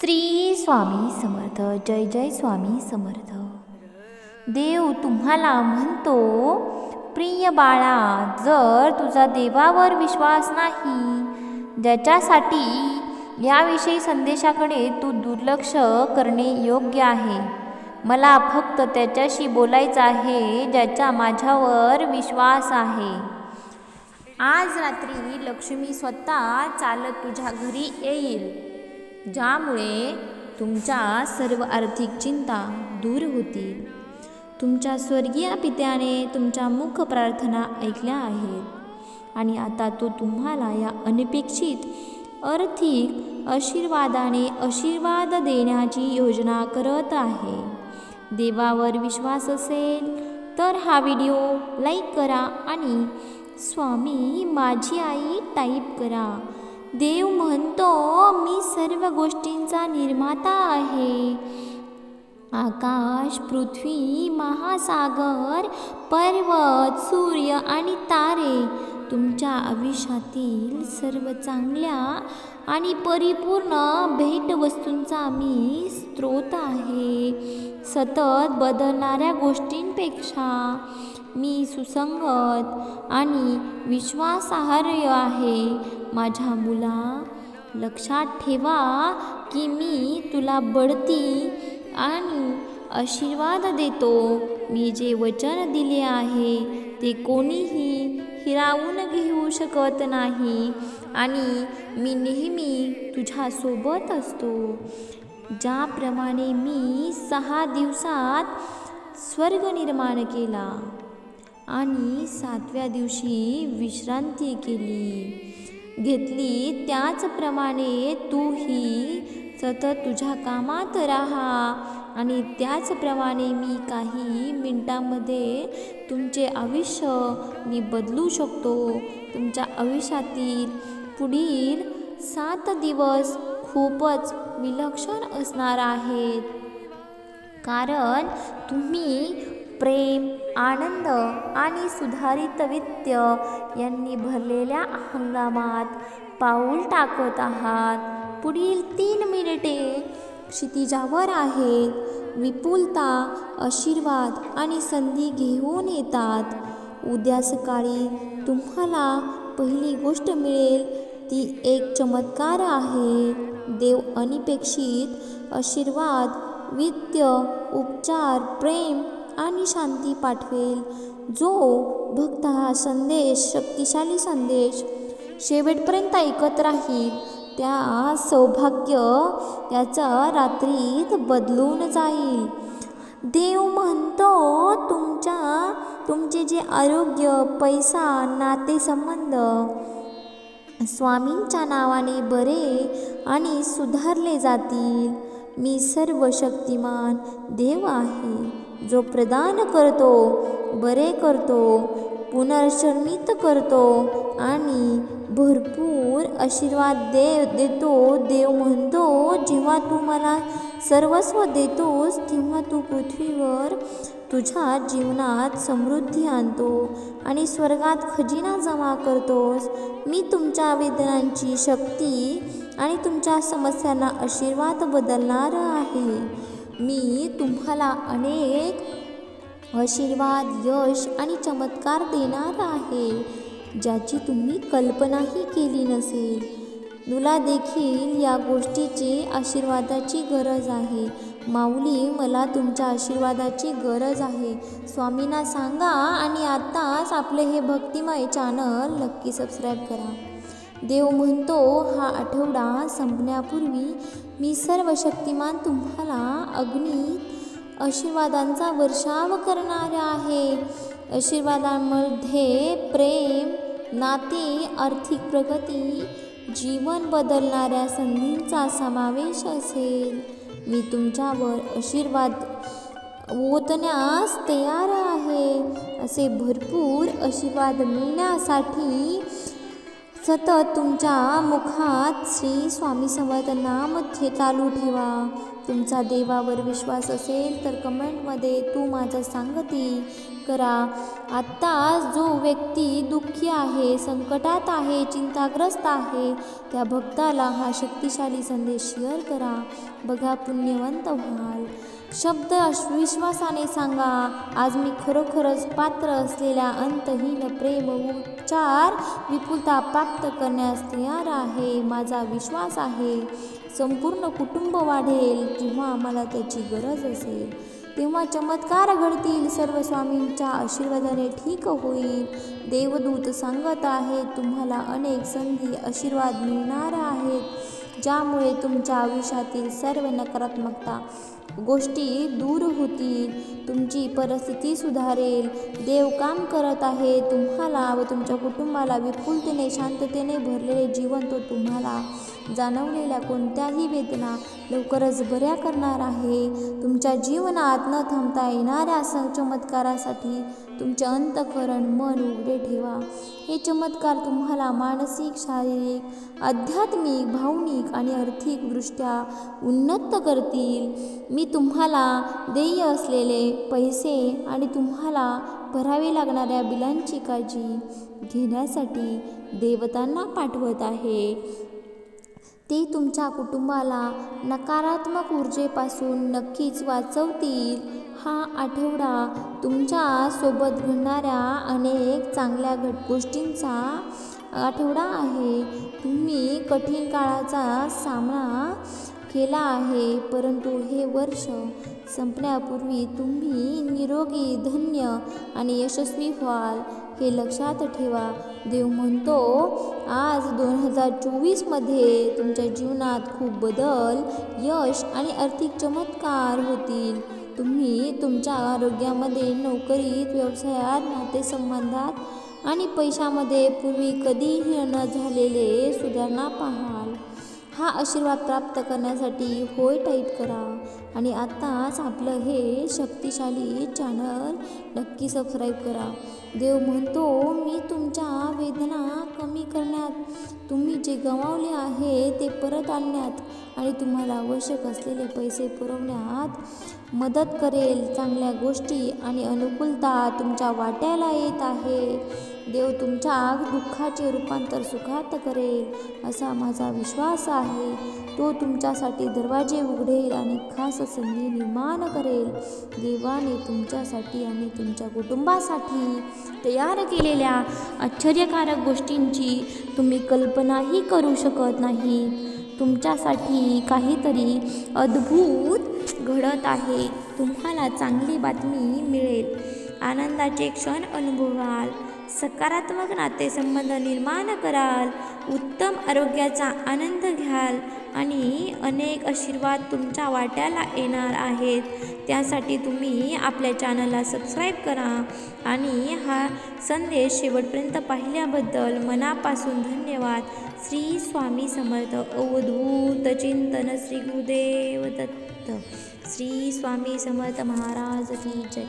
श्री स्वामी समर्थ. जय जय स्वामी समर्थ. देव तुम्हाला म्हणतो, प्रिय बाळा, जर तुझा देवावर विश्वास नाही, ज्याच्यासाठी याविषयी संदेशाकडे तू दुर्लक्ष करणे योग्य आहे. मला फक्त त्याच्याशी बोलायचं आहे ज्याचा माझ्यावर विश्वास आहे. आज रात्री लक्ष्मी स्वतः चालत तुझ्या घरी येईल, ज्यामुळे तुमच्या सर्व आर्थिक चिंता दूर होतील. तुमच्या स्वर्गीय पित्याने तुमच्या मुख प्रार्थना ऐकल्या आहेत आणि आता तो तुम्हाला या अनपेक्षित आर्थिक आशीर्वादाने आशीर्वाद देण्याची योजना करत आहे. देवावर विश्वास असेल तर हा व्हिडिओ लाईक करा आणि स्वामी माझी आई टाईप करा. देव म्हणतो, मी सर्व गोष्टींचा निर्माता आहे. आकाश, पृथ्वी, महासागर, पर्वत, सूर्य आणि तारे, तुमच्या आयुष्यातील सर्व चांगल्या आणि परिपूर्ण भेटवस्तूंचा मी स्रोत आहे. सतत बदलणाऱ्या गोष्टींपेक्षा मी सुसंगत आणि विश्वासार्ह आहे. माझ्या मुला, लक्षात ठेवा की मी तुला बढती आणि आशीर्वाद देतो. मी जे वचन दिले आहे ते कोणीही हिरावून घेऊ शकत नाही आणि मी नेहमी तुझ्यासोबत असतो. ज्याप्रमाणे मी 6 दिवसात स्वर्ग निर्माण केला आणि 7व्या दिवशी विश्रांती घेतली, त्याचप्रमाणे तूही सतत तुझ्या कामात राहा आणि त्याचप्रमाणे मी काही मिनिटांमध्ये तुमचे आयुष्य मी बदलू शकतो. तुमच्या आयुष्यातील पुढील 7 दिवस खूपच विलक्षण असणार आहेत, कारण तुम्ही प्रेम, आनंद आणि सुधारित वित्त यांनी भरलेल्या हंगामात पाऊल टाकत आहात. पुढील 3 मिनिटे क्षितिजावर आहेत. विपुलता, आशीर्वाद आणि संधी घेऊन येतात. उद्या सकाळी तुम्हाला पहिली गोष्ट मिळेल ती एक चमत्कार आहे. देव अनपेक्षित आशीर्वाद, वित्त, उपचार, प्रेम आणि शांती पाठवेल. जो भक्त हा शक्तिशाली संदेश शेवटपर्यंत ऐकत राहील, त्या सौभाग्य त्याचं रात्रीत बदलून जाईल. देव म्हणतो, तुमचे जे आरोग्य, पैसा, नातेसंबंध स्वामींच्या नावाने बरे आणि सुधारले जातील. मी सर्वशक्तिमान देव आहे, जो प्रदान करतो, बरे करतो, पुनर्जन्मित करतो आणि भरपूर आशीर्वाद देतो. देव म्हणतो, जेव्हा तू मला सर्वस्व देतोस तेव्हा तू पृथ्वीवर तुझ्या जीवनात समृद्धी आणतो आणि स्वर्गात खजिना जमा करतोस. मी तुमच्या वेदनांची शक्ती आणि तुमच्या समस्यांना आशीर्वाद बदलणार आहे. मी तुम्हाला अनेक आशीर्वाद, यश आणि चमत्कार देणार आहे, ज्याची तुम्ही कल्पनाही केली नसेल. तुला देखील या गोष्टीची आशीर्वादाची गरज आहे. माऊली, मला तुमच्या आशीर्वादाची गरज आहे. स्वामींना सांगा आणि आत्ताच आपले हे भक्तिमय चॅनल नक्की सबस्क्राईब करा. देव म्हणतो, हा आठवडा संपण्यापूर्वी मी सर्वशक्तिमान तुम्हाला अग्नीत आशीर्वादांचा वर्षाव करणार आहे. आशीर्वादांमध्ये प्रेम, नाते, आर्थिक प्रगती, जीवन बदलणाऱ्या संधींचा समावेश असेल. मी तुमच्यावर आशीर्वाद ओतण्यास तयार आहे. असे भरपूर आशीर्वाद मिळण्यासाठी सतत तुमच्या मुखात श्री स्वामी समर्थ नाम चालू ठेवा. तुमचा देवावर विश्वास असेल तर कमेंटमध्ये तू माझा सांगती करा. आत्ता जो व्यक्ती दुःखी आहे, संकटात आहे, चिंताग्रस्त आहे, त्या भक्ताला हा शक्तिशाली संदेश शेअर करा. बघा, पुण्यवंत व्हाल. शब्द विश्वासाने सांगा, आज मी खरोखरच पात्र असलेल्या अंतहीन प्रेम उपचार विपुलता प्राप्त करण्यास तयार आहे. माझा विश्वास आहे संपूर्ण कुटुंब वाढेल. जेव्हा मला त्याची गरज असेल तेव्हा चमत्कार घडतील. सर्व स्वामींच्या आशीर्वादाने ठीक होईल. देवदूत सांगत आहे, तुम्हाला अनेक संधी आशीर्वाद मिळणार आहेत, ज्यामुळे तुमच्या आयुष्यातील सर्व नकारात्मकता गोष्टी दूर होतील. तुमची परिस्थिती सुधारेल. देव काम करत आहे. तुम्हाला व तुमच्या कुटुंबाला विपुलतेने, शांततेने भरलेले जीवन तो तुम्हाला जाणवलेल्या कोणत्याही वेदना लवकरच बऱ्या करणार आहे. तुमच्या जीवनात न थांबता येणाऱ्या चमत्कारासाठी तुमचे अंतःकरण, मन उघडे ठेवा. हे चमत्कार तुम्हाला मानसिक, शारीरिक, आध्यात्मिक, भावनिक आणि आर्थिकदृष्ट्या उन्नत करतील. मी तुम्हाला देय असलेले पैसे आणि तुम्हाला भरावी लागणाऱ्या बिलांची काळजी घेण्यासाठी देवतांना पाठवत आहे. ते तुमच्या कुटुंबाला नकारात्मक ऊर्जेपासून नक्कीच वाचवतील. हा आठवडा तुमच्या सोबत घडणाऱ्या अनेक चांगल्या गोष्टींचा आठवडा आहे. तुम्ही कठीण काळाचा सामना केला आहे, परंतु हे वर्ष संपण्यापूर्वी तुम्ही निरोगी, धन्य आणि यशस्वी व्हाल, हे लक्षात ठेवा. देव म्हणतो, आज 2024मध्ये तुमच्या जीवनात खूप बदल, यश आणि आर्थिक चमत्कार होतील. तुम्ही तुमच्या आरोग्यामध्ये, नोकरीत, व्यवसायात, नातेसंबंधात आणि पैशामध्ये पूर्वी कधीही न झालेले सुधारणा पाहाल. हा आशीर्वाद प्राप्त करण्यासाठी होय टाईप करा आणि आत्ताच आपलं हे शक्तिशाली चॅनल नक्की सबस्क्राईब करा. देव म्हणतो, मी तुमच्या वेदना कमी करण्यात, तुम्ही जे गमावले आहे ते परत आणण्यात आणि तुम्हाला आवश्यक असलेले पैसे पुरवण्यात मदत करेल. चांगल्या गोष्टी आणि अनुकूलता तुमच्या वाट्याला येत आहे. देव तुमच्या दुःखाचे रूपांतर सुखात करेल असा माझा विश्वास आहे. तो तुमच्यासाठी दरवाजे उघडेल आणि खास संधी निर्माण करेल. देवाने तुमच्यासाठी आणि तुमच्या कुटुंबासाठी तयार केलेल्या आश्चर्यकारक गोष्टींची तुम्ही कल्पनाही करू शकत नाही. तुमच्यासाठी काहीतरी अद्भुत घडत आहे. तुम्हाला चांगली बातमी मिळेल. आनंदाचे क्षण अनुभवाल. सकारात्मक नातेसंबंध निर्माण कराल. उत्तम आरोग्याचा आनंद घ्याल आणि अनेक आशीर्वाद तुमच्या वाट्याला येणार आहेत. त्यासाठी तुम्ही आपल्या चॅनलला सबस्क्राईब करा आणि हा संदेश शेवटपर्यंत पाहिल्याबद्दल मनापासून धन्यवाद. श्री स्वामी समर्थ. अवधूत चिंतन. श्री गुरुदेव दत्त. श्री स्वामी समर्थ महाराज की जय.